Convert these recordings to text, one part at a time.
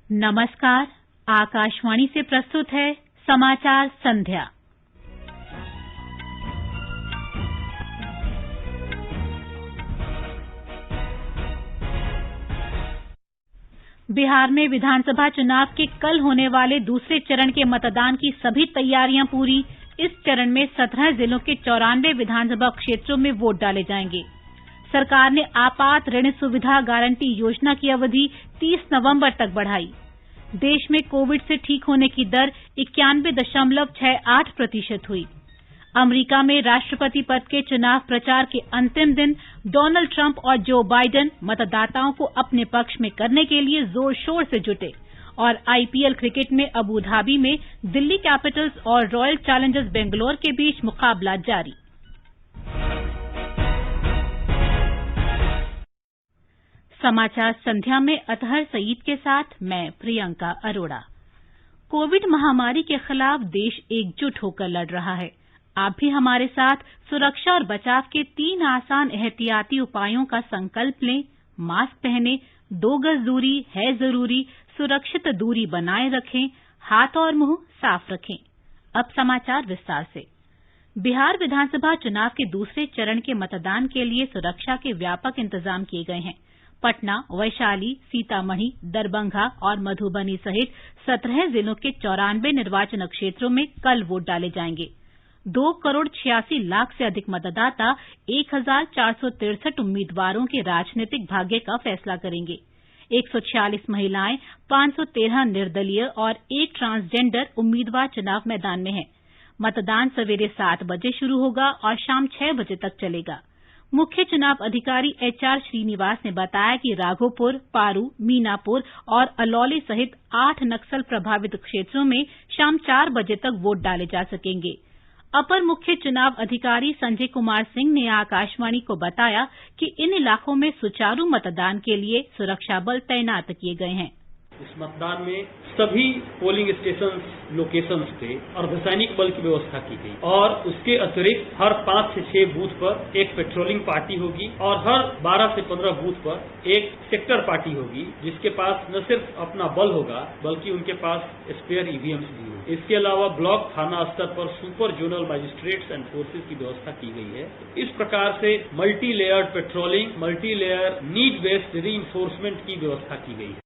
नमस्कार। आकाशवाणी से प्रस्तुत है समाचार संध्या। बिहार में विधानसभा चुनाव के कल होने वाले दूसरे चरण के मतदान की सभी तैयारियां पूरी। इस चरण में 17 जिलों के 94 विधानसभा क्षेत्रों में वोट डाले जाएंगे। सरकार ने आपात ऋण सुविधा गारंटी योजना की अवधि 30 नवंबर तक बढ़ाई। देश में कोविड से ठीक होने की दर 91.68% हुई। अमेरिका में राष्ट्रपति पद के चुनाव प्रचार के अंतिम दिन डोनाल्ड ट्रंप और जो बाइडेन मतदाताओं को अपने पक्ष में करने के लिए जोर शोर से जुटे। और आईपीएल क्रिकेट में अबू धाबी में दिल्ली कैपिटल्स और रॉयल चैलेंजर्स बेंगलोर के बीच मुकाबला जारी। समाचार संध्या में अतहर सईद के साथ मैं प्रियंका अरोड़ा। कोविड महामारी के खिलाफ देश एकजुट होकर लड़ रहा है। आप भी हमारे साथ सुरक्षा और बचाव के 3 आसान एहतियाती उपायों का संकल्प लें। मास्क पहनें, 2 गज दूरी है जरूरी, सुरक्षित दूरी बनाए रखें, हाथ और मुंह साफ रखें। अब समाचार विस्तार से। बिहार विधानसभा चुनाव के दूसरे चरण के मतदान के लिए सुरक्षा के व्यापक इंतजाम किए गए हैं। पटना, वैशाली, सीतामढ़ी, दरभंगा और मधुबनी सहित 17 जिलों के 94 निर्वाचन क्षेत्रों में कल वोट डाले जाएंगे। 2,86,00,000 से अधिक मतदाता 1,463 उम्मीदवारों के राजनीतिक भाग्य का फैसला करेंगे। 146 महिलाएं, 513 निर्दलीय और 1 ट्रांसजेंडर उम्मीदवार चुनाव मैदान में हैं। मतदान सवेरे 7 बजे शुरू होगा और शाम 6 बजे तक चलेगा। मुख्य चुनाव अधिकारी एचआर श्रीनिवास ने बताया कि राघोपुर, पारू, मीनापुर और अलौली सहित 8 नक्सल प्रभावित क्षेत्रों में शाम 4 बजे तक वोट डाले जा सकेंगे। अपर मुख्य चुनाव अधिकारी संजय कुमार सिंह ने आकाशवाणी को बताया कि इन इलाकों में सुचारू मतदान के लिए सुरक्षा बल तैनात किए गए हैं। इस मतदान में सभी पोलिंग स्टेशन लोकेशंस पे अर्धसैनिक बल की व्यवस्था की गई और उसके अतिरिक्त हर 5 से 6 बूथ पर एक पेट्रोलिंग पार्टी होगी और हर 12 से 15 बूथ पर एक सेक्टर पार्टी होगी, जिसके पास न सिर्फ अपना बल होगा बल्कि उनके पास स्पेयर ईवीएम्स भी होंगे। इसके अलावा ब्लॉक थाना स्तर पर super zonal magistrates and forces की व्यवस्था की गई है। इस प्रकार से multi layered patrolling, multi layer need based reinforcement की व्यवस्था की गई है।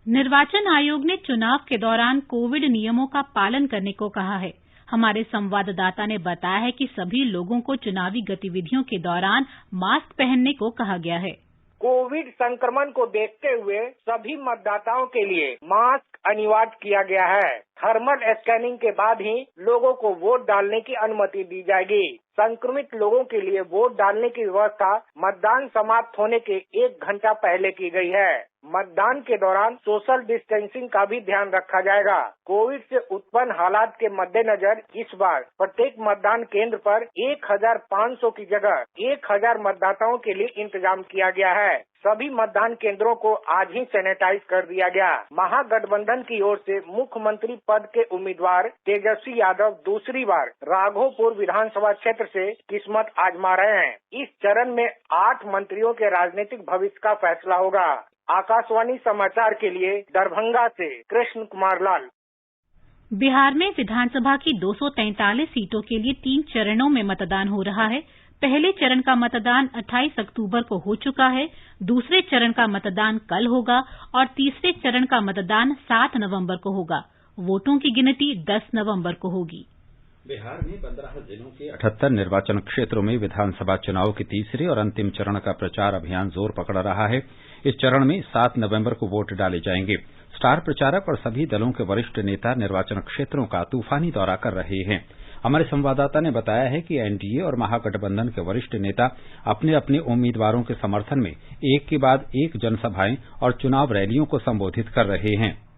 निर्वाचन आयोग ने चुनाव के दौरान कोविड नियमों का पालन करने को कहा है। हमारे संवाददाता ने बताया है कि सभी लोगों को चुनावी गतिविधियों के दौरान मास्क पहनने को कहा गया है। कोविड संक्रमण को देखते हुए सभी मतदाताओं के लिए मास्क अनिवार्य किया गया है। थर्मल स्कैनिंग के बाद ही लोगों को वोट डालने की अनुमति दी जाएगी। संक्रमित लोगों के लिए वोट डालने की व्यवस्था मतदान समाप्त होने के 1 घंटा पहले की गई है। मतदान के दौरान सोशल डिस्टेंसिंग का भी ध्यान रखा जाएगा। कोविड से उत्पन्न हालात के मद्देनजर इस बार प्रत्येक मतदान केंद्र पर 1,500 की जगह 1,000 मतदाताओं के लिए इंतजाम किया गया है। सभी मतदान केंद्रों को आज ही सैनिटाइज कर दिया गया। महागठबंधन की ओर से मुख्यमंत्री पद के उम्मीदवार तेजस्वी यादव दूसरी बार राघोपुर विधानसभा क्षेत्र से किस्मत आजमा रहे हैं। इस चरण में 8 मंत्रियों के राजनीतिक भविष्य का फैसला होगा। आकाशवाणी समाचार के लिए दरभंगा से कृष्ण कुमार लाल। बिहार में विधानसभा की 243 सीटों के लिए 3 चरणों में मतदान हो रहा है। पहले चरण का मतदान 28 अक्टूबर को हो चुका है। दूसरे चरण का मतदान कल होगा और तीसरे चरण का मतदान 7 नवंबर को होगा। वोटों की गिनती 10 नवंबर को होगी। बिहार में 15 जिलों के 78 निर्वाचन क्षेत्रों में विधानसभा चुनाव के तीसरे और अंतिम चरण का प्रचार अभियान जोर पकड़ रहा है। इस चरण में 7 नवंबर को वोट डाले जाएंगे। स्टार प्रचारक और सभी दलों के वरिष्ठ नेता निर्वाचन क्षेत्रों का तूफानी दौरा कर रहे हैं। हमारे संवाददाता ने बताया है कि एनडीए और महागठबंधन के वरिष्ठ नेता अपने अपने उम्मीदवारों के समर्थन में एक के बाद एक जनसभाएं और चुनाव रैलियों को संबोधित कर रहे हैं।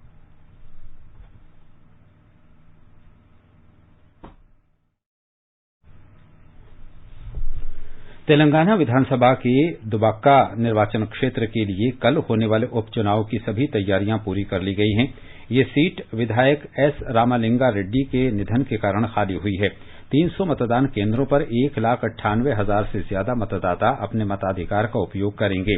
तेलंगाना विधानसभा के दुबक्का निर्वाचन क्षेत्र के लिए कल होने वाले उपचुनाव की सभी तैयारियां पूरी कर ली गई हैं। ये सीट विधायक एस रामालिंगा रेड्डी के निधन के कारण खाली हुई है। 300 मतदान केंद्रों पर 1,98,000 से ज्यादा मतदाता अपने मताधिकार का उपयोग करेंगे।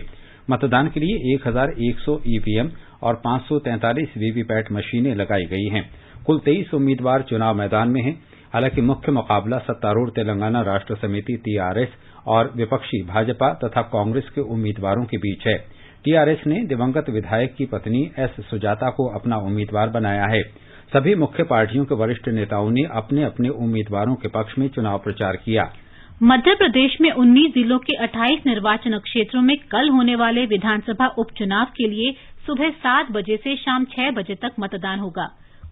मतदान के लिए 1,100 ईवीएम और 543 वीवीपैट मशीनें लगाई गई हैं। कुल 23 उम्मीदवार चुनाव मैदान में हैं। हालांकि मुख्य मुकाबला सत्तारूढ़ तेलंगाना राष्ट्र समिति टीआरएस और विपक्षी भाजपा तथा कांग्रेस के उम्मीदवारों के बीच है। टीआरएस ने दिवंगत विधायक की पत्नी एस सुजाता को अपना उम्मीदवार बनाया है। सभी मुख्य पार्टियों के वरिष्ठ नेताओं ने अपने अपने उम्मीदवारों के पक्ष में चुनाव प्रचार किया। मध्य प्रदेश में 19 जिलों के 28 निर्वाचन क्षेत्रों में कल होने वाले विधानसभा उपचुनाव के लिए सुबह 7 बजे से शाम 6 बजे तक मतदान होगा।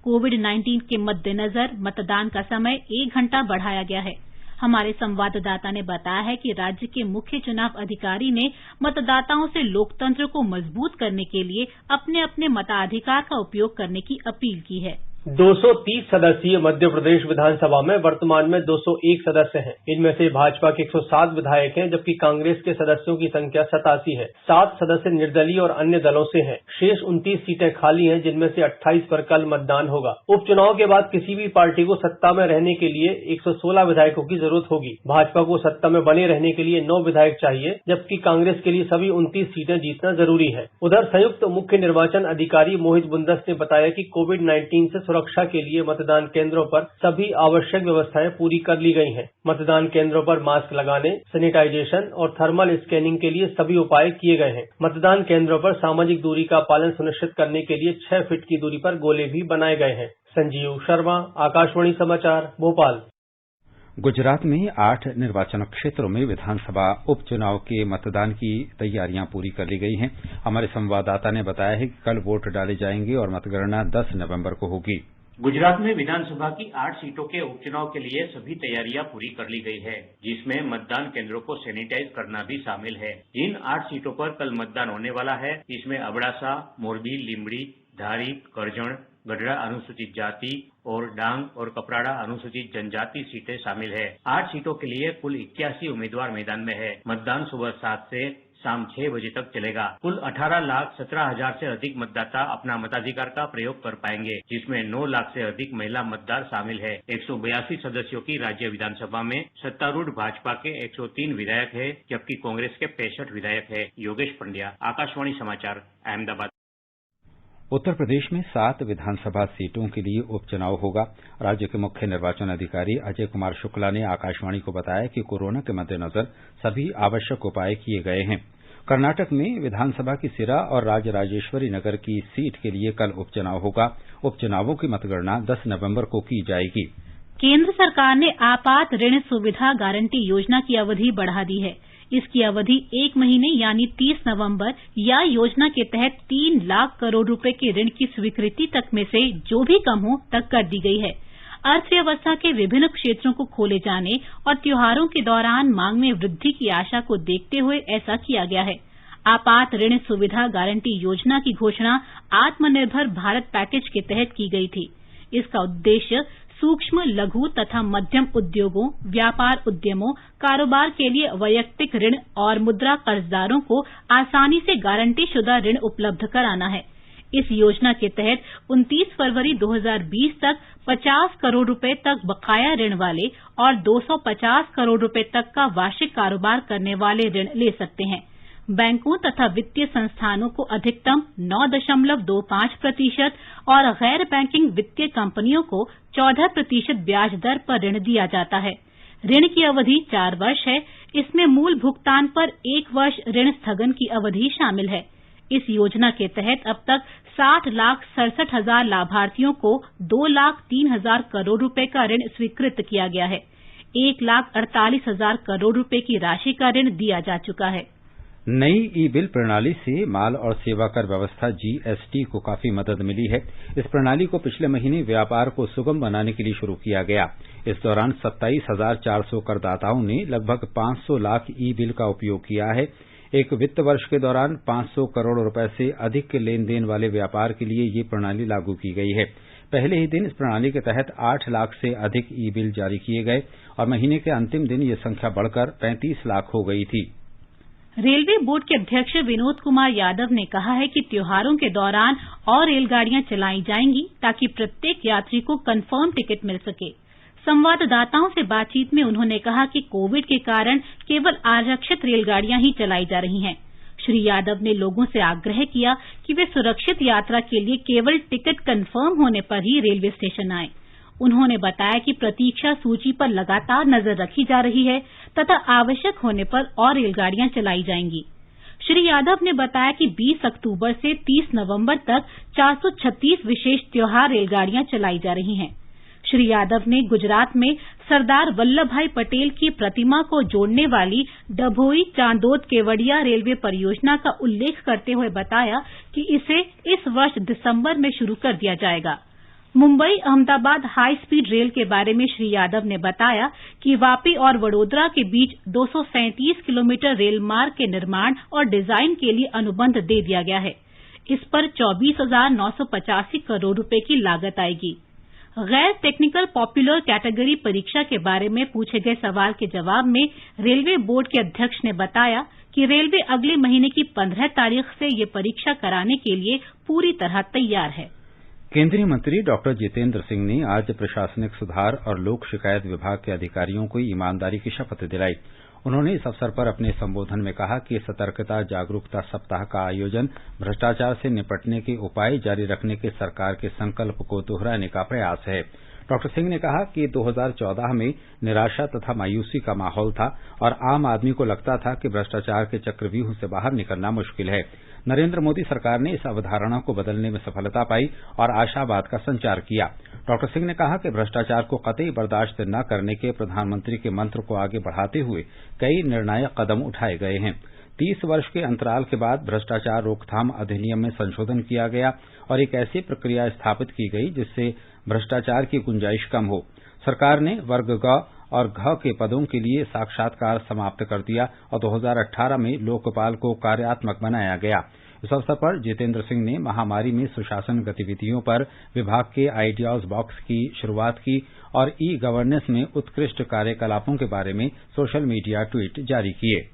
कोविड-19 के मद्देनजर मतदान का समय 1 घंटा बढ़ाया गया है। हमारे संवाददाता ने बताया है कि राज्य के मुख्य चुनाव अधिकारी ने मतदाताओं से लोकतंत्र को मजबूत करने के लिए अपने अपने मताधिकार का उपयोग करने की अपील की है। 230 सदस्यीय मध्य प्रदेश विधानसभा में वर्तमान में 201 सदस्य हैं। इनमें से भाजपा के 107 विधायक हैं, जबकि कांग्रेस के सदस्यों की संख्या 87 है। 7 सदस्य निर्दलीय और अन्य दलों से हैं। शेष 29 सीटें खाली हैं, जिनमें से 28 पर कल मतदान होगा। उपचुनाव के बाद किसी भी पार्टी को सत्ता में रहने के लिए 116 विधायकों की जरूरत होगी। भाजपा को सत्ता में बने रहने के लिए 9 विधायक चाहिए, जबकि कांग्रेस के लिए सभी 29 सीटें जीतना जरूरी है। उधर संयुक्त मुख्य निर्वाचन अधिकारी मोहित बुंदस ने बताया कि कोविड-19 से सुरक्षा के लिए मतदान केंद्रों पर सभी आवश्यक व्यवस्थाएं पूरी कर ली गई हैं। मतदान केंद्रों पर मास्क लगाने, सैनिटाइजेशन और थर्मल स्कैनिंग के लिए सभी उपाय किए गए हैं। मतदान केंद्रों पर सामाजिक दूरी का पालन सुनिश्चित करने के लिए 6 फीट की दूरी पर गोले भी बनाए गए हैं। संजीव शर्मा, आकाशवाणी समाचार, भोपाल। गुजरात में 8 निर्वाचन क्षेत्रों में विधानसभा उपचुनाव के मतदान की तैयारियां पूरी कर ली गई हैं। हमारे संवाददाता ने बताया है कि कल वोट डाले जाएंगे और मतगणना 10 नवंबर को होगी। गुजरात में विधानसभा की 8 सीटों के उपचुनाव के लिए सभी तैयारियां पूरी कर ली गई है, जिसमें मतदान केंद्रों को सैनिटाइज करना भी शामिल है। जिन 8 सीटों पर कल मतदान होने वाला है, इसमें अबड़ासा, मोरबी, लिंबड़ी, धारी, करजण, गढ़ड़ा अनुसूचित जाति और डांग और कपराड़ा अनुसूचित जनजाति सीटें शामिल है। 8 सीटों के लिए कुल 81 उम्मीदवार मैदान में है। मतदान सुबह 7 से शाम 6 बजे तक चलेगा। कुल 18,17,000 से अधिक मतदाता अपना मताधिकार का प्रयोग कर पाएंगे, जिसमें 9 लाख से अधिक महिला मतदार शामिल है। 182 सदस्यों की राज्य विधानसभा में सत्तारूढ़ भाजपा के 103 विधायक है, जबकि कांग्रेस के 65 विधायक है। योगेश पंड्या, आकाशवाणी समाचार, अहमदाबाद। उत्तर प्रदेश में 7 विधानसभा सीटों के लिए उपचुनाव होगा। राज्य के मुख्य निर्वाचन अधिकारी अजय कुमार शुक्ला ने आकाशवाणी को बताया कि कोरोना के मद्देनजर सभी आवश्यक उपाय किए गए हैं। कर्नाटक में विधानसभा की सिरा और राजराजेश्वरी नगर की सीट के लिए कल उपचुनाव होगा। उपचुनावों की मतगणना 10 नवंबर को की जाएगी। केंद्र सरकार ने आपात ऋण सुविधा गारंटी योजना की अवधि बढ़ा दी है। इसकी अवधि 1 महीने यानी 30 नवंबर या योजना के तहत 3 लाख करोड़ रुपए के ऋण की स्वीकृति तक में से जो भी कम हो तक कर दी गई है। अर्थव्यवस्था के विभिन्न क्षेत्रों को खोले जाने और त्योहारों के दौरान मांग में वृद्धि की आशा को देखते हुए ऐसा किया गया है। आपात ऋण सुविधा गारंटी योजना की घोषणा आत्मनिर्भर भारत पैकेज के तहत की गई थी। इसका उद्देश्य सूक्ष्म, लघु तथा मध्यम उद्योगों, व्यापार उद्यमों, कारोबार के लिए वैयक्तिक ऋण और मुद्रा कर्जदारों को आसानी से गारंटी शुदा ऋण उपलब्ध कराना है। इस योजना के तहत 29 फरवरी 2020 तक 50 करोड़ रुपए तक बकाया ऋण वाले और 250 करोड़ रुपए तक का वार्षिक कारोबार करने वाले ऋण ले सकते हैं। बैंकों तथा वित्तीय संस्थानों को अधिकतम 9.25% और गैर बैंकिंग वित्तीय कंपनियों को 14% ब्याज दर पर ऋण दिया जाता है। ऋण की अवधि 4 वर्ष है। इसमें मूल भुगतान पर 1 वर्ष ऋण स्थगन की अवधि शामिल है। इस योजना के तहत अब तक 60,67,000 लाभार्थियों को 2,03,000 करोड़ रुपए का ऋण स्वीकृत किया गया है। 1,48,000 करोड़ रुपए की राशि का ऋण दिया जा चुका है। नई ई बिल प्रणाली से माल और सेवा कर व्यवस्था जीएसटी को काफी मदद मिली है। इस प्रणाली को पिछले महीने व्यापार को सुगम बनाने के लिए शुरू किया गया। इस दौरान 27,400 करदाताओं ने लगभग 500 लाख ई बिल का उपयोग किया है। एक वित्त वर्ष के दौरान 500 करोड़ रुपए से अधिक के लेन देन वाले व्यापार के लिए ये प्रणाली लागू की गई है। पहले ही दिन इस प्रणाली के तहत 8 लाख से अधिक ई बिल जारी किए गए और महीने के अंतिम दिन ये संख्या बढ़कर 35 लाख हो गई थी। रेलवे बोर्ड के अध्यक्ष विनोद कुमार यादव ने कहा है कि त्योहारों के दौरान और रेलगाड़ियां चलाई जाएंगी ताकि प्रत्येक यात्री को कन्फर्म टिकट मिल सके। संवाददाताओं से बातचीत में उन्होंने कहा कि कोविड के कारण केवल आरक्षित रेलगाड़ियां ही चलाई जा रही हैं। श्री यादव ने लोगों से आग्रह किया कि वे सुरक्षित यात्रा के लिए केवल टिकट कंफर्म होने पर ही रेलवे स्टेशन आएं। उन्होंने बताया कि प्रतीक्षा सूची पर लगातार नजर रखी जा रही है तथा आवश्यक होने पर और रेलगाड़ियां चलाई जाएंगी। श्री यादव ने बताया कि 20 अक्टूबर से 30 नवंबर तक 436 विशेष त्योहार रेलगाड़ियां चलाई जा रही हैं। श्री यादव ने गुजरात में सरदार वल्लभ भाई पटेल की प्रतिमा को जोड़ने वाली डभोई चांदोद केवड़िया रेलवे परियोजना का उल्लेख करते हुए बताया कि इसे इस वर्ष दिसंबर में शुरू कर दिया जाएगा। Mumbai Ahmedabad high speed rail के बारे में श्री यादव ने बताया कि वापी और वडोदरा के बीच 237 किलोमीटर रेल मार्ग के निर्माण और डिजाइन के लिए अनुबंध दे दिया गया है। इस पर 24,985 करोड़ रुपए की लागत आएगी। गैर टेक्निकल पॉपुलर कैटेगरी परीक्षा के बारे में पूछे गए सवाल के जवाब में रेलवे बोर्ड के अध्यक्ष ने बताया कि रेलवे अगले महीने की 15 तारीख से ये परीक्षा कराने के लिए पूरी तरह तैयार है। केंद्रीय मंत्री डॉक्टर जितेंद्र सिंह ने आज प्रशासनिक सुधार और लोक शिकायत विभाग के अधिकारियों को ईमानदारी की शपथ दिलाई। उन्होंने इस अवसर पर अपने संबोधन में कहा कि सतर्कता जागरूकता सप्ताह का आयोजन भ्रष्टाचार से निपटने के उपाय जारी रखने के सरकार के संकल्प को दोहराने का प्रयास है। डॉक्टर सिंह ने कहा कि 2014 में निराशा तथा मायूसी का माहौल था और आम आदमी को लगता था कि भ्रष्टाचार के चक्रव्यूह से बाहर निकलना मुश्किल है। नरेंद्र मोदी सरकार ने इस अवधारणा को बदलने में सफलता पाई और आशावाद का संचार किया। डॉक्टर सिंह ने कहा कि भ्रष्टाचार को कतई बर्दाश्त न करने के प्रधानमंत्री के मंत्र को आगे बढ़ाते हुए कई निर्णायक कदम उठाए गए हैं। 30 वर्ष के अंतराल के बाद भ्रष्टाचार रोकथाम अधिनियम में संशोधन किया गया और एक ऐसी प्रक्रिया स्थापित की गई जिससे भ्रष्टाचार की गुंजाइश कम हो। सरकार ने वर्ग ग और घ के पदों के लिए साक्षात्कार समाप्त कर दिया और 2018 में लोकपाल को कार्यात्मक बनाया गया। इस अवसर पर जितेंद्र सिंह ने महामारी में सुशासन गतिविधियों पर विभाग के आइडियाज बॉक्स की शुरुआत की और ई गवर्नेंस में उत्कृष्ट कार्यकलापों के बारे में सोशल मीडिया ट्वीट जारी किए।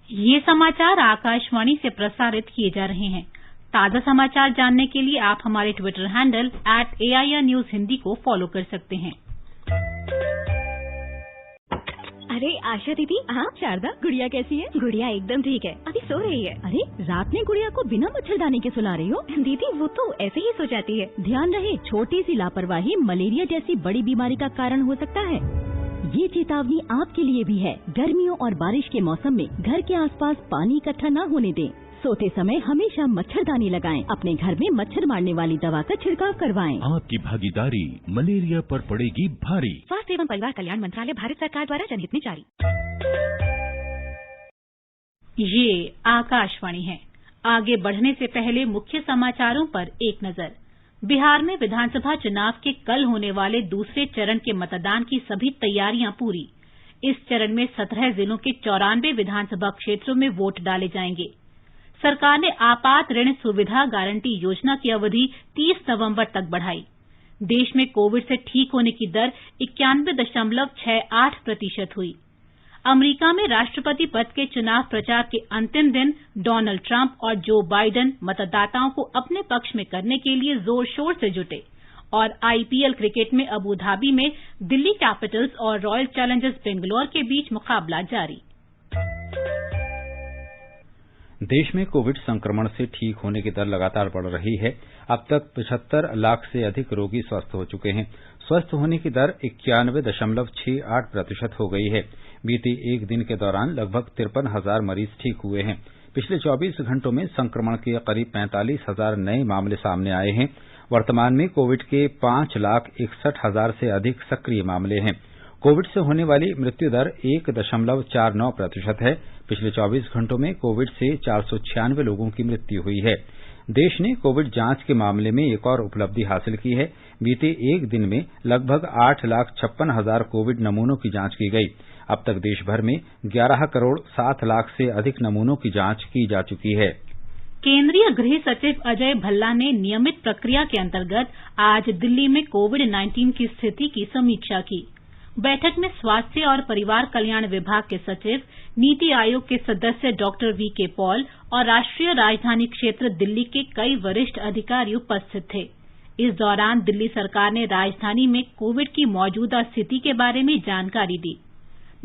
ये समाचार आकाशवाणी से प्रसारित किए जा रहे हैं। ताजा समाचार जानने के लिए आप हमारे Twitter handle @AIR News Hindi को फॉलो कर सकते हैं। अरे आशा दीदी, हाँ शारदा, गुड़िया कैसी है? गुड़िया एकदम ठीक है, अभी सो रही है। अरे रात में गुड़िया को बिना मच्छरदानी के सुला रही हो? दीदी वो तो ऐसे ही सो जाती है। ध्यान रहे, छोटी सी लापरवाही मलेरिया जैसी बड़ी बीमारी का कारण हो सकता है। ये चेतावनी आपके लिए भी है। गर्मियों और बारिश के मौसम में घर के आसपास पानी इकट्ठा न होने दें। सोते समय हमेशा मच्छरदानी लगाएं। अपने घर में मच्छर मारने वाली दवा का छिड़काव करवाएं। आपकी भागीदारी मलेरिया पर पड़ेगी भारी। स्वास्थ्य एवं परिवार कल्याण मंत्रालय, भारत सरकार द्वारा जनहित में जारी। ये आकाशवाणी है। आगे बढ़ने से पहले मुख्य समाचारों पर एक नजर। बिहार में विधानसभा चुनाव के कल होने वाले दूसरे चरण के मतदान की सभी तैयारियां पूरी। इस चरण में 17 जिलों के 94 विधानसभा क्षेत्रों में वोट डाले जाएंगे। सरकार ने आपात ऋण सुविधा गारंटी योजना की अवधि 30 नवंबर तक बढ़ाई। देश में कोविड से ठीक होने की दर 91.68% हुई। अमेरिका में राष्ट्रपति पद के चुनाव प्रचार के अंतिम दिन डोनाल्ड ट्रंप और जो बाइडेन मतदाताओं को अपने पक्ष में करने के लिए जोर शोर से जुटे और IPL क्रिकेट में अबू धाबी में दिल्ली कैपिटल्स और रॉयल चैलेंजर्स बेंगलौर के बीच मुकाबला जारी। देश में कोविड संक्रमण से ठीक होने की दर लगातार बढ़ रही है। अब तक 75 लाख से अधिक रोगी स्वस्थ हो चुके हैं। स्वस्थ होने की दर 91.68% हो गई है। बीते एक दिन के दौरान लगभग 53,000 मरीज ठीक हुए हैं। पिछले 24 घंटों में संक्रमण के करीब 45,000 नए मामले सामने आए हैं। वर्तमान में कोविड के 5,61,000 से अधिक सक्रिय मामले हैं। कोविड से होने वाली मृत्यु दर 1.49% है। पिछले 24 घंटों में कोविड से 496 लोगों की मृत्यु हुई है। देश ने कोविड जांच के मामले में एक और उपलब्धि हासिल की है। बीते एक दिन में लगभग 8,56,000 कोविड नमूनों की जांच की गई। अब तक देश भर में 11 करोड़ 7 लाख से अधिक नमूनों की जांच की जा चुकी है। केंद्रीय गृह सचिव अजय भल्ला ने नियमित प्रक्रिया के अंतर्गत आज दिल्ली में कोविड-19 की स्थिति की समीक्षा की। बैठक में स्वास्थ्य और परिवार कल्याण विभाग के सचिव, नीति आयोग के सदस्य डॉक्टर VK पॉल और राष्ट्रीय राजधानी क्षेत्र दिल्ली के कई वरिष्ठ अधिकारी उपस्थित थे। इस दौरान दिल्ली सरकार ने राजधानी में कोविड की मौजूदा स्थिति के बारे में जानकारी दी।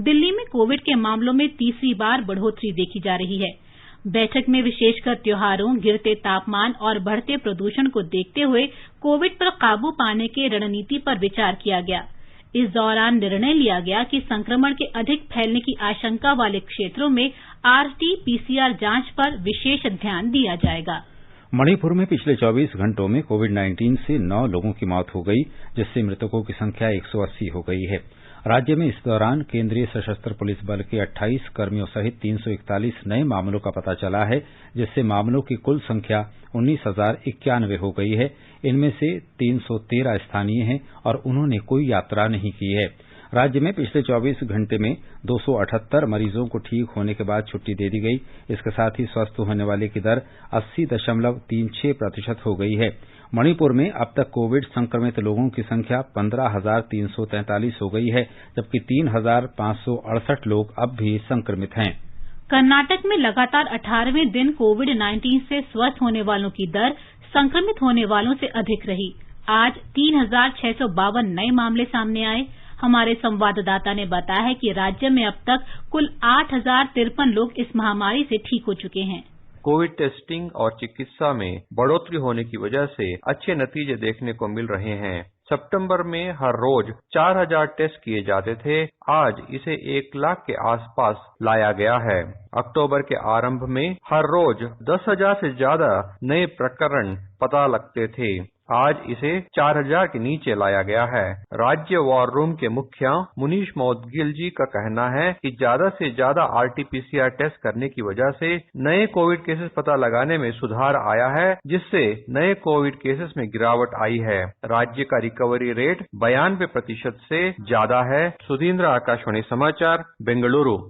दिल्ली में कोविड के मामलों में तीसरी बार बढ़ोतरी देखी जा रही है। बैठक में विशेषकर त्योहारों, गिरते तापमान और बढ़ते प्रदूषण को देखते हुए कोविड पर काबू पाने की रणनीति पर विचार किया गया। इस दौरान निर्णय लिया गया कि संक्रमण के अधिक फैलने की आशंका वाले क्षेत्रों में RT-PCR जांच पर विशेष ध्यान दिया जाएगा। मणिपुर में पिछले 24 घंटों में कोविड-19 से 9 लोगों की मौत हो गई, जिससे मृतकों की संख्या 180 हो गई है। राज्य में इस दौरान केंद्रीय सशस्त्र पुलिस बल के 28 कर्मियों सहित 341 नए मामलों का पता चला है, जिससे मामलों की कुल संख्या 19,091 हो गई है। इनमें से 313 स्थानीय हैं और उन्होंने कोई यात्रा नहीं की है। राज्य में पिछले 24 घंटे में 278 मरीजों को ठीक होने के बाद छुट्टी दे दी गई। इसके साथ ही स्वस्थ होने वाले की दर 80.36% हो गई है। मणिपुर में अब तक कोविड संक्रमित लोगों की संख्या 15,343 हो गई है, जबकि 3,568 लोग अब भी संक्रमित हैं। कर्नाटक में लगातार 18वें दिन कोविड-19 से स्वस्थ होने वालों की दर संक्रमित होने वालों से अधिक रही। आज 3,652 नए मामले सामने आए। हमारे संवाददाता ने बताया है कि राज्य में अब तक कुल 8,053 लोग इस महामारी से ठीक हो चुके हैं। कोविड टेस्टिंग और चिकित्सा में बढ़ोतरी होने की वजह से अच्छे नतीजे देखने को मिल रहे हैं। सितंबर में हर रोज 4,000 टेस्ट किए जाते थे, आज इसे 1 लाख के आसपास लाया गया है। अक्टूबर के आरंभ में हर रोज 10,000 से ज्यादा नए प्रकरण पता लगते थे, आज इसे 4,000 के नीचे लाया गया है। राज्य वॉर रूम के मुखिया मुनीश मौदगिल जी का कहना है कि ज्यादा से ज्यादा RT-PCR टेस्ट करने की वजह से नए कोविड केसेस पता लगाने में सुधार आया है, जिससे नए कोविड केसेस में गिरावट आई है। राज्य का रिकवरी रेट 92% से ज्यादा है। सुधींद्र, आकाशवाणी समाचार, बेंगलुरु।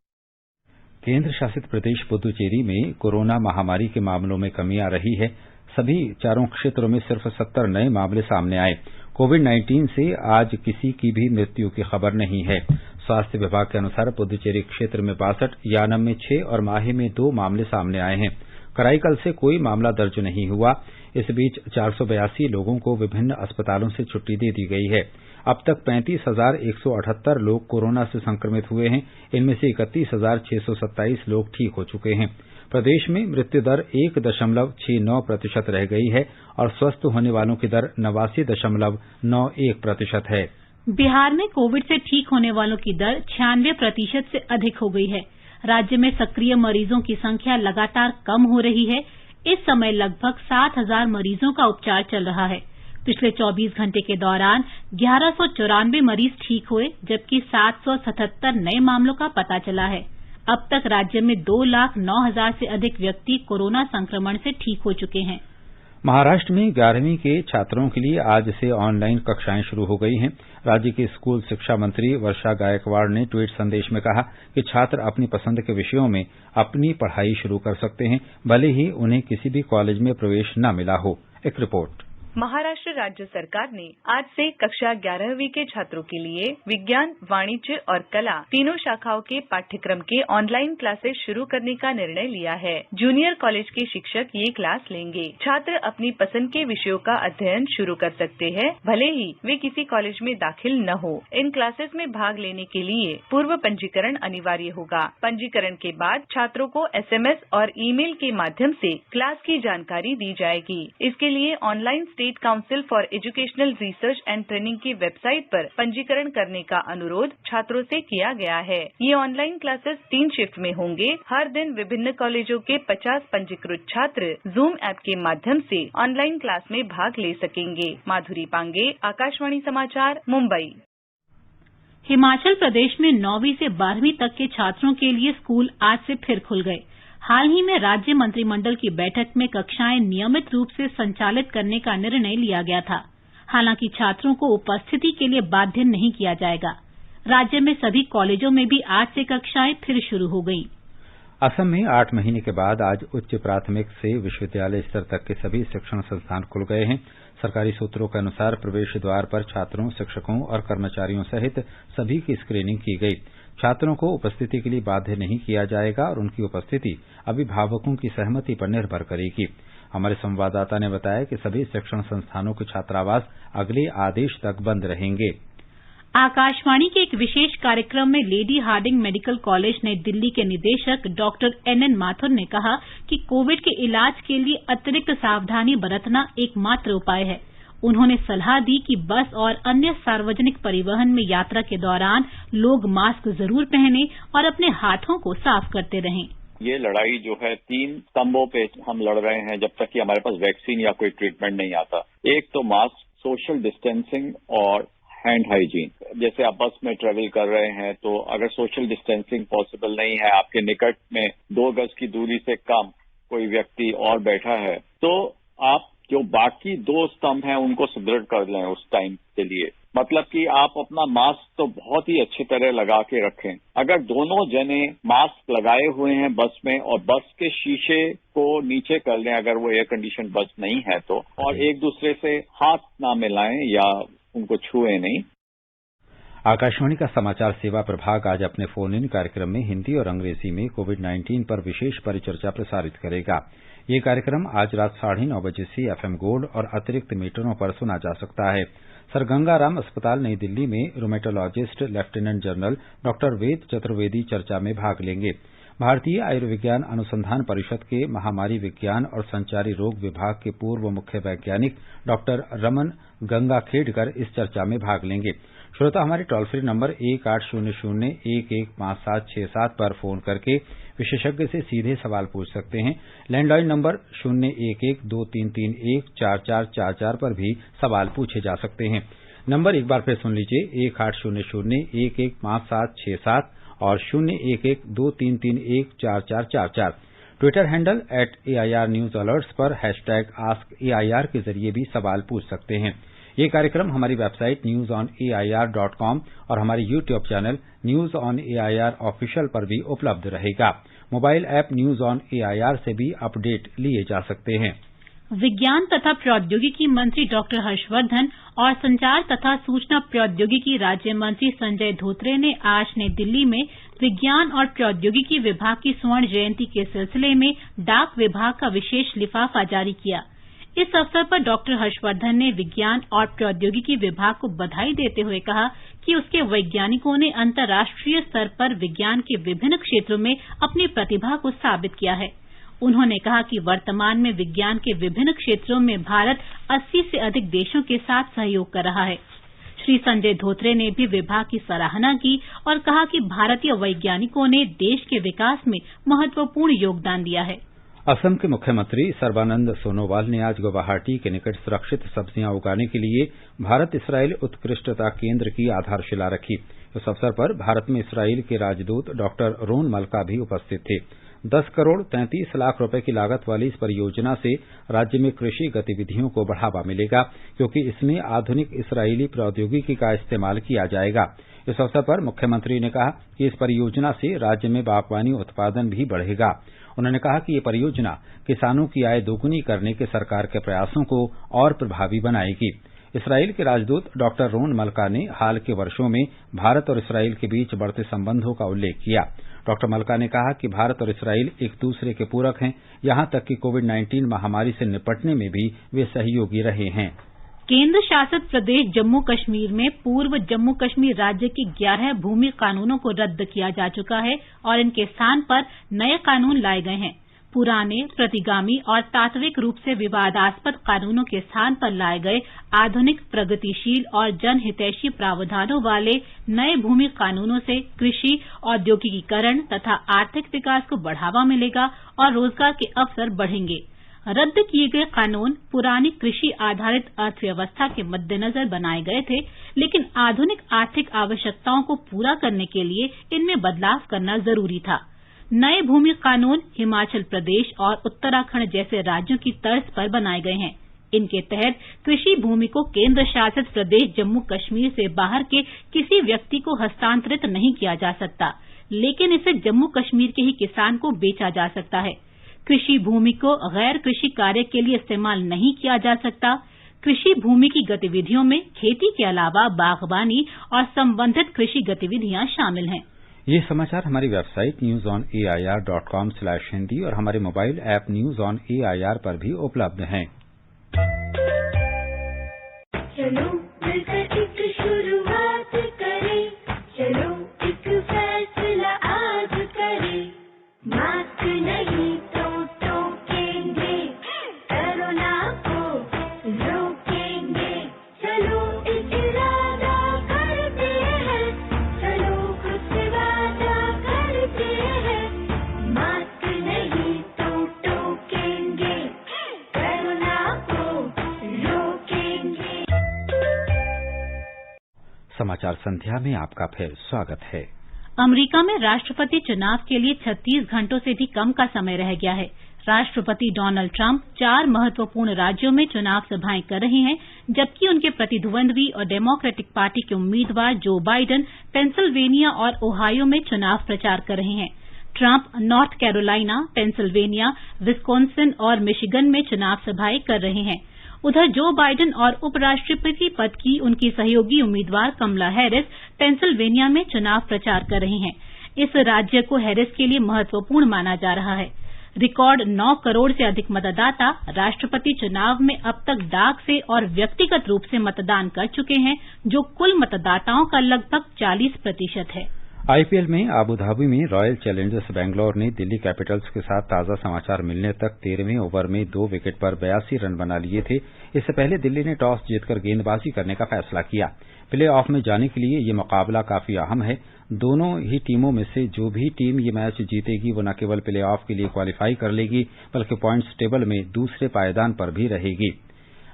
केंद्र शासित प्रदेश पुदुचेरी में कोरोना महामारी के मामलों में कमी आ रही है। सभी चारों क्षेत्रों में सिर्फ 70 नए मामले सामने आए। कोविड-19 से आज किसी की भी मृत्यु की खबर नहीं है। स्वास्थ्य विभाग के अनुसार पुदुचेरी क्षेत्र में 62, यानम में 6 और माहे में 2 मामले सामने आए हैं। कराईकल से कोई मामला दर्ज नहीं हुआ। इस बीच 482 लोगों को विभिन्न अस्पतालों से छुट्टी दे दी गई है। अब तक 35,178 लोग कोरोना से संक्रमित हुए हैं। इनमें से 31,627 लोग ठीक हो चुके हैं। प्रदेश में मृत्यु दर 1.69% रह गई है और स्वस्थ होने वालों की दर 89.91% है। बिहार में कोविड से ठीक होने वालों की दर 96% से अधिक हो गई है। राज्य में सक्रिय मरीजों की संख्या लगातार कम हो रही है। इस समय लगभग 7,000 मरीजों का उपचार चल रहा है। पिछले 24 घंटे के दौरान 1194 मरीज ठीक हुए, जबकि 777 नए मामलों का पता चला है। अब तक राज्य में 2,09,000 से अधिक व्यक्ति कोरोना संक्रमण से ठीक हो चुके हैं। महाराष्ट्र में 11वीं के छात्रों के लिए आज से ऑनलाइन कक्षाएं शुरू हो गई हैं। राज्य की स्कूल शिक्षा मंत्री वर्षा गायकवाड़ ने ट्वीट संदेश में कहा कि छात्र अपनी पसंद के विषयों में अपनी पढ़ाई शुरू कर सकते हैं, भले ही उन्हें किसी भी कॉलेज में प्रवेश न मिला हो। एक रिपोर्ट। महाराष्ट्र राज्य सरकार ने आज से कक्षा 11वीं के छात्रों के लिए विज्ञान, वाणिज्य और कला तीनों शाखाओं के पाठ्यक्रम के ऑनलाइन क्लासेस शुरू करने का निर्णय लिया है। जूनियर कॉलेज के शिक्षक ये क्लास लेंगे। छात्र अपनी पसंद के विषयों का अध्ययन शुरू कर सकते हैं, भले ही वे किसी कॉलेज में दाखिल न हो। इन क्लासेस में भाग लेने के लिए पूर्व पंजीकरण अनिवार्य होगा। पंजीकरण के बाद छात्रों को SMS और ईमेल के माध्यम से क्लास की जानकारी दी जाएगी। इसके लिए online state council for educational research and training की वेबसाइट पर पंजीकरण करने का अनुरोध छात्रों से किया गया है। ये ऑनलाइन क्लासेस 3 शिफ्ट में होंगे। हर दिन विभिन्न कॉलेजों के 50 पंजीकृत छात्र जूम ऐप के माध्यम से ऑनलाइन क्लास में भाग ले सकेंगे। माधुरी पांगे, आकाशवाणी समाचार, मुंबई। हिमाचल प्रदेश में 9वीं से 12वीं तक के छात्रों के लिए स्कूल आज से फिर खुल गए। हाल ही में राज्य मंत्रिमंडल की बैठक में कक्षाएं नियमित रूप से संचालित करने का निर्णय लिया गया था। हालांकि छात्रों को उपस्थिति के लिए बाध्य नहीं किया जाएगा। राज्य में सभी कॉलेजों में भी आज से कक्षाएं फिर शुरू हो गईं। असम में 8 महीने के बाद आज उच्च प्राथमिक से विश्वविद्यालय स्तर तक के सभी शिक्षण संस्थान खुल गए हैं। सरकारी सूत्रों के अनुसार प्रवेश द्वार पर छात्रों, शिक्षकों और कर्मचारियों सहित सभी की स्क्रीनिंग की गई। छात्रों को उपस्थिति के लिए बाध्य नहीं किया जाएगा और उनकी उपस्थिति अभिभावकों की सहमति पर निर्भर करेगी। हमारे संवाददाता ने बताया कि सभी शिक्षण संस्थानों के छात्रावास अगले आदेश तक बंद रहेंगे। आकाशवाणी के एक विशेष कार्यक्रम में लेडी हार्डिंग मेडिकल कॉलेज नई दिल्ली के निदेशक डॉक्टर NN माथुर ने कहा कि कोविड के इलाज के लिए अतिरिक्त सावधानी बरतना एकमात्र उपाय है। उन्होंने सलाह दी कि बस और अन्य सार्वजनिक परिवहन में यात्रा के दौरान लोग मास्क जरूर पहनें और अपने हाथों को साफ करते रहें। ये लड़ाई जो है 3 स्तंभों पे हम लड़ रहे हैं जब तक कि हमारे पास वैक्सीन या कोई ट्रीटमेंट नहीं आता। एक तो मास्क, सोशल डिस्टेंसिंग और हैंड हाइजीन। जैसे आप बस में ट्रेवल कर रहे हैं तो अगर सोशल डिस्टेंसिंग पॉसिबल नहीं है, आपके निकट में 2 गज की दूरी से कम कोई व्यक्ति और बैठा है, तो आप जो बाकी 2 स्तंभ हैं उनको सुदृढ़ कर लें उस टाइम के लिए। मतलब कि आप अपना मास्क तो बहुत ही अच्छी तरह लगा के रखें। अगर दोनों जने मास्क लगाए हुए हैं बस में और बस के शीशे को नीचे कर लें अगर वो एयर कंडीशन बस नहीं है तो, और एक दूसरे से हाथ ना मिलाएं या उनको छुए नहीं। आकाशवाणी का समाचार सेवा प्रभाग आज अपने फोन इन कार्यक्रम में हिंदी और अंग्रेजी में कोविड-19 पर विशेष परिचर्चा प्रसारित करेगा। ये कार्यक्रम आज रात 9:30 बजे से FM गोल्ड और अतिरिक्त मीटरों पर सुना जा सकता है। सर गंगाराम अस्पताल नई दिल्ली में rheumatologist lieutenant general doctor Ved Chaturvedi चर्चा में भाग लेंगे। भारतीय आयुर्विज्ञान अनुसंधान परिषद के महामारी विज्ञान और संचारी रोग विभाग के पूर्व मुख्य वैज्ञानिक डॉक्टर रमन गंगाखेडकर इस चर्चा में भाग लेंगे। श्रोता हमारे टोल फ्री नंबर 1800-115767 पर फोन करके विशेषज्ञ से सीधे सवाल पूछ सकते हैं। लैंडलाइन नंबर 01123314444 पर भी सवाल पूछे जा सकते हैं। नंबर एक बार फिर सुन लीजिए, 1800-115767 और 01123314444। Twitter handle @AIR news alerts पर #AskAIR के जरिए भी सवाल पूछ सकते हैं। ये कार्यक्रम हमारी वेबसाइट newsonair.com और हमारे YouTube channel news on AIR official पर भी उपलब्ध रहेगा। Mobile app news on AIR से भी अपडेट लिए जा सकते हैं। विज्ञान तथा प्रौद्योगिकी मंत्री डॉक्टर हर्षवर्धन और संचार तथा सूचना प्रौद्योगिकी राज्य मंत्री संजय धोत्रे ने आज नई दिल्ली में विज्ञान और प्रौद्योगिकी विभाग की स्वर्ण जयंती के सिलसिले में डाक विभाग का विशेष लिफाफा जारी किया। इस अवसर पर डॉक्टर हर्षवर्धन ने विज्ञान और प्रौद्योगिकी विभाग को बधाई देते हुए कहा कि उसके वैज्ञानिकों ने अंतर्राष्ट्रीय स्तर पर विज्ञान के विभिन्न क्षेत्रों में अपनी प्रतिभा को साबित किया है। उन्होंने कहा कि वर्तमान में विज्ञान के विभिन्न क्षेत्रों में भारत 80 से अधिक देशों के साथ सहयोग कर रहा है। श्री संजय धोत्रे ने भी विभाग की सराहना की और कहा कि भारतीय वैज्ञानिकों ने देश के विकास में महत्वपूर्ण योगदान दिया है। असम के मुख्यमंत्री सर्बानंद सोनोवाल ने आज गुवाहाटी के निकट सुरक्षित सब्जियां उगाने के लिए भारत इसराइल उत्कृष्टता केंद्र की आधारशिला रखी। इस अवसर पर भारत में इसराइल के राजदूत डॉक्टर रोन मल्का भी उपस्थित थे। 10 करोड़ 33 लाख रुपए की लागत वाली इस परियोजना से राज्य में कृषि गतिविधियों को बढ़ावा मिलेगा, क्योंकि इसमें आधुनिक इसराइली प्रौद्योगिकी का इस्तेमाल किया जाएगा। इस अवसर पर मुख्यमंत्री ने कहा कि इस परियोजना से राज्य में बागवानी उत्पादन भी बढ़ेगा। उन्होंने कहा कि ये परियोजना किसानों की आय दोगुनी करने के सरकार के प्रयासों को और प्रभावी बनाएगी। इसराइल के राजदूत डॉक्टर रोन मल्का ने हाल के वर्षों में भारत और इसराइल के बीच बढ़ते संबंधों का उल्लेख किया। डॉक्टर मल्का ने कहा कि भारत और इसराइल एक दूसरे के पूरक हैं, यहां तक कि कोविड-19 महामारी से निपटने में भी वे सहयोगी रहे हैं। केंद्र शासित प्रदेश जम्मू कश्मीर में पूर्व जम्मू कश्मीर राज्य के 11 भूमि कानूनों को रद्द किया जा चुका है और इनके स्थान पर नए कानून लाए गए हैं। पुराने, प्रतिगामी और तात्विक रूप से विवादास्पद कानूनों के स्थान पर लाए गए आधुनिक, प्रगतिशील और जनहितैषी प्रावधानों वाले नए भूमि कानूनों से कृषि, औद्योगिकीकरण तथा आर्थिक विकास को बढ़ावा मिलेगा और रोजगार के अवसर बढ़ेंगे। रद्द किए गए कानून पुरानी कृषि आधारित अर्थव्यवस्था के मद्देनजर बनाए गए थे, लेकिन आधुनिक आर्थिक आवश्यकताओं को पूरा करने के लिए इनमें बदलाव करना जरूरी था। नए भूमि कानून हिमाचल प्रदेश और उत्तराखंड जैसे राज्यों की तर्ज पर बनाए गए हैं। इनके तहत कृषि भूमि को केंद्र शासित प्रदेश जम्मू कश्मीर से बाहर के किसी व्यक्ति को हस्तांतरित नहीं किया जा सकता, लेकिन इसे जम्मू कश्मीर के ही किसान को बेचा जा सकता है। कृषि भूमि को गैर कृषि कार्य के लिए इस्तेमाल नहीं किया जा सकता। कृषि भूमि की गतिविधियों में खेती के अलावा बागवानी और संबंधित कृषि गतिविधियां शामिल हैं। ये समाचार हमारी वेबसाइट newsonair.com/hindi और हमारे mobile app news on AIR पर भी उपलब्ध हैं। चलो मिलकर एक शुरुआत समाचार संध्या में आपका फिर स्वागत है। अमेरिका में राष्ट्रपति चुनाव के लिए 36 घंटों से भी कम का समय रह गया है। राष्ट्रपति डोनाल्ड ट्रंप 4 महत्वपूर्ण राज्यों में चुनाव सभाएं कर रहे हैं, जबकि उनके प्रतिद्वंद्वी और डेमोक्रेटिक पार्टी के उम्मीदवार जो बाइडेन पेंसिल्वेनिया और ओहायो में चुनाव प्रचार कर रहे हैं। Trump north Carolina, Pennsylvania, Wisconsin और मिशिगन में चुनाव सभाएं कर रहे हैं। उधर जो बाइडेन और उपराष्ट्रपति पद की उनकी सहयोगी उम्मीदवार कमला हैरिस पेंसिल्वेनिया में चुनाव प्रचार कर रही हैं। इस राज्य को हैरिस के लिए महत्वपूर्ण माना जा रहा है। रिकॉर्ड 9 करोड़ से अधिक मतदाता राष्ट्रपति चुनाव में अब तक डाक से और व्यक्तिगत रूप से मतदान कर चुके हैं, जो कुल मतदाताओं का लगभग 40% है। आईपीएल में आबूधाबी में रॉयल चैलेंजर्स बैंगलोर ने दिल्ली कैपिटल्स के साथ ताजा समाचार मिलने तक 13वें ओवर में 2 विकेट पर 82 रन बना लिए थे। इससे पहले दिल्ली ने टॉस जीतकर गेंदबाजी करने का फैसला किया। प्ले ऑफ में जाने के लिए ये मुकाबला काफी अहम है। दोनों ही टीमों में से जो भी टीम ये मैच जीतेगी वो न केवल प्ले ऑफ के लिए क्वालिफाई कर लेगी, बल्कि पॉइंट्स टेबल में दूसरे पायदान पर भी रहेगी।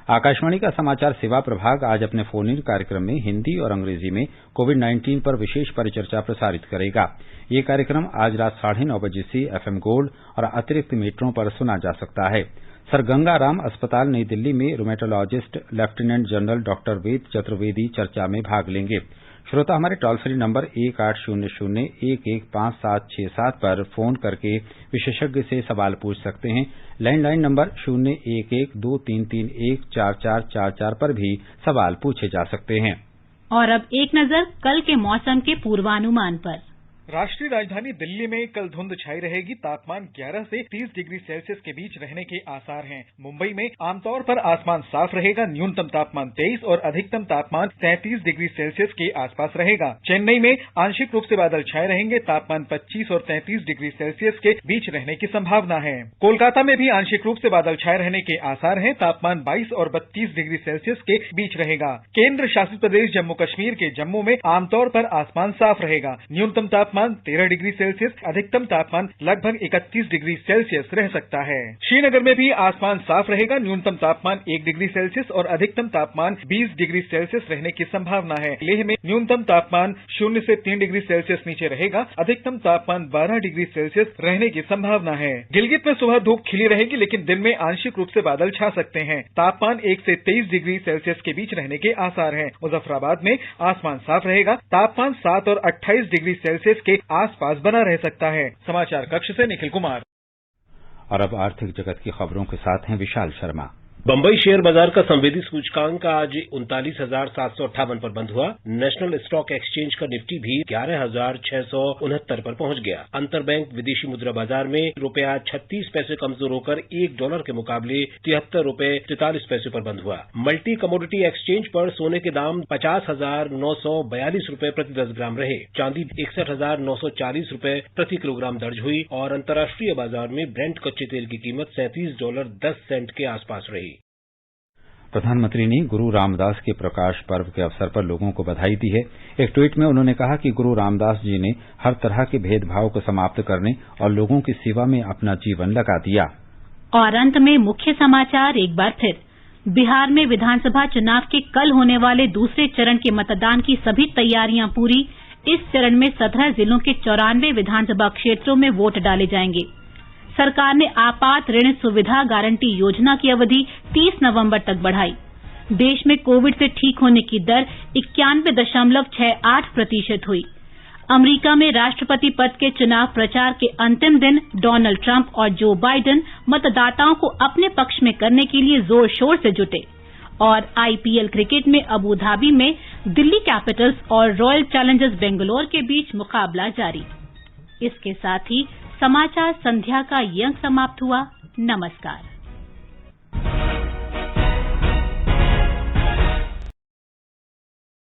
आकाशवाणी का समाचार सेवा प्रभाग आज अपने फोन इन कार्यक्रम में हिंदी और अंग्रेजी में कोविड-19 पर विशेष परिचर्चा प्रसारित करेगा। ये कार्यक्रम आज रात 9:30 बजे से एफएम गोल्ड और अतिरिक्त मीटरों पर सुना जा सकता है। सर गंगाराम अस्पताल नई दिल्ली में rheumatologist lieutenant general doctor Ved Chaturvedi चर्चा में भाग लेंगे। श्रोता हमारे टोल फ्री नंबर 1800-115767 पर फोन करके विशेषज्ञ से सवाल पूछ सकते हैं। लैंडलाइन नंबर 01123314444 पर भी सवाल पूछे जा सकते हैं। और अब एक नजर कल के मौसम के पूर्वानुमान पर। राष्ट्रीय राजधानी दिल्ली में कल धुंध छाई रहेगी। तापमान 11 से 30 डिग्री सेल्सियस के बीच रहने के आसार हैं। मुंबई में आमतौर पर आसमान साफ रहेगा। न्यूनतम तापमान 23 और अधिकतम तापमान 33 डिग्री सेल्सियस के आसपास रहेगा। चेन्नई में आंशिक रूप से बादल छाए रहेंगे। तापमान 25 और 33 डिग्री सेल्सियस के बीच रहने की संभावना है। कोलकाता में भी आंशिक रूप से बादल छाए रहने के आसार हैं। तापमान 22 और 32 डिग्री सेल्सियस के बीच रहेगा। केंद्र शासित प्रदेश जम्मू कश्मीर के जम्मू में आमतौर पर आसमान साफ रहेगा। न्यूनतम तापमान 13 डिग्री सेल्सियस, अधिकतम तापमान लगभग 31 डिग्री सेल्सियस रह सकता है। श्रीनगर में भी आसमान साफ रहेगा। न्यूनतम तापमान 1 डिग्री सेल्सियस और अधिकतम तापमान 20 डिग्री सेल्सियस रहने की संभावना है। लेह में न्यूनतम तापमान 0 से 3 डिग्री सेल्सियस नीचे रहेगा। अधिकतम तापमान 12 डिग्री सेल्सियस रहने की संभावना है। गिलगित में सुबह धूप खिली रहेगी, लेकिन दिन में आंशिक रूप से बादल छा सकते हैं। तापमान 1 से 23 डिग्री सेल्सियस के बीच रहने के आसार हैं। मुजफ्फराबाद में आसमान साफ रहेगा। तापमान 7 और 28 डिग्री सेल्सियस के आसपास बना रह सकता है। समाचार कक्ष से निखिल कुमार। और अब आर्थिक जगत की खबरों के साथ हैं विशाल शर्मा। बंबई शेयर बाजार का संवेदी सूचकांक आज 39,758 पर बंद हुआ। नेशनल स्टॉक एक्सचेंज का निफ्टी भी 11,669 पर पहुंच गया। अंतरबैंक विदेशी मुद्रा बाजार में ₹36 कमजोर होकर $1 के मुकाबले ₹73.43 पर बंद हुआ। मल्टी कमोडिटी एक्सचेंज पर सोने के दाम ₹50,942 प्रति 10 ग्राम रहे। चांदी ₹61,940 प्रति किलोग्राम दर्ज हुई और अंतर्राष्ट्रीय बाजार में ब्रेंट कच्चे तेल की कीमत $37.10 के आसपास रही। प्रधानमंत्री ने गुरु रामदास के प्रकाश पर्व के अवसर पर लोगों को बधाई दी है। एक ट्वीट में उन्होंने कहा कि गुरु रामदास जी ने हर तरह के भेदभाव को समाप्त करने और लोगों की सेवा में अपना जीवन लगा दिया। और अंत में मुख्य समाचार एक बार फिर। बिहार में विधानसभा चुनाव के कल होने वाले दूसरे चरण के मतदान की सभी तैयारियां पूरी। इस चरण में 17 जिलों के 94 विधानसभा क्षेत्रों में वोट डाले जाएंगे। सरकार ने आपात ऋण सुविधा गारंटी योजना की अवधि 30 नवंबर तक बढ़ाई। देश में कोविड से ठीक होने की दर 91.68% हुई। अमेरिका में राष्ट्रपति पद के चुनाव प्रचार के अंतिम दिन डोनाल्ड ट्रंप और जो बाइडेन मतदाताओं को अपने पक्ष में करने के लिए जोर शोर से जुटे। और आईपीएल क्रिकेट में अबूधाबी में दिल्ली कैपिटल्स और रॉयल चैलेंजर्स बेंगलोर के बीच मुकाबला जारी। इसके साथ ही समाचार संध्या का ये अंक समाप्त हुआ। नमस्कार।